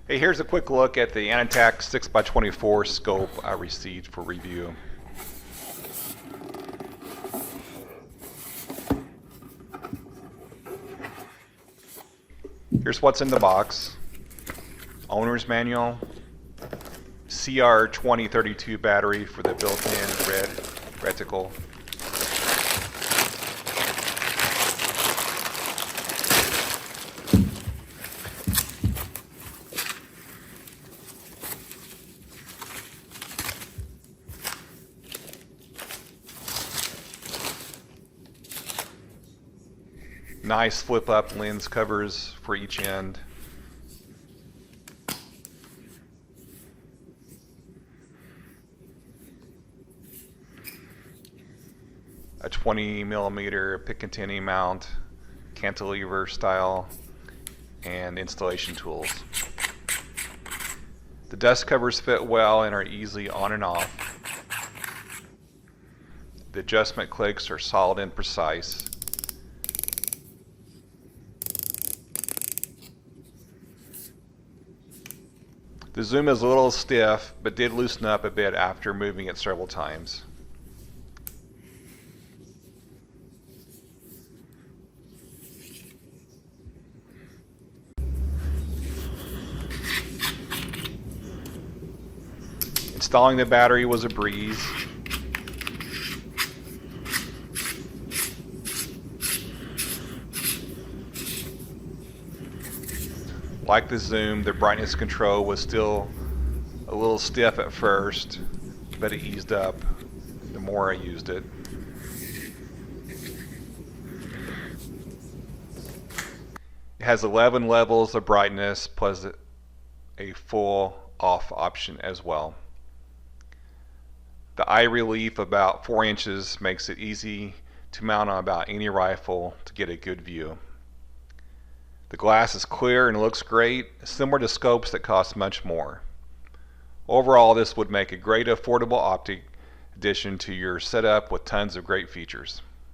Hey, here's a quick look at the Anatkh 6x24 scope I received for review. Here's what's in the box. Owner's manual, CR2032 battery for the built-in red reticle. Nice flip-up lens covers for each end. A 20mm Picatinny mount, cantilever style, and installation tools. The dust covers fit well and are easily on and off. The adjustment clicks are solid and precise. The zoom is a little stiff, but did loosen up a bit after moving it several times. Installing the battery was a breeze. Like the zoom, the brightness control was still a little stiff at first, but it eased up the more I used it. It has 11 levels of brightness plus a full off option as well. The eye relief about 4 inches makes it easy to mount on about any rifle to get a good view. The glass is clear and looks great, similar to scopes that cost much more. Overall, this would make a great affordable optic addition to your setup with tons of great features.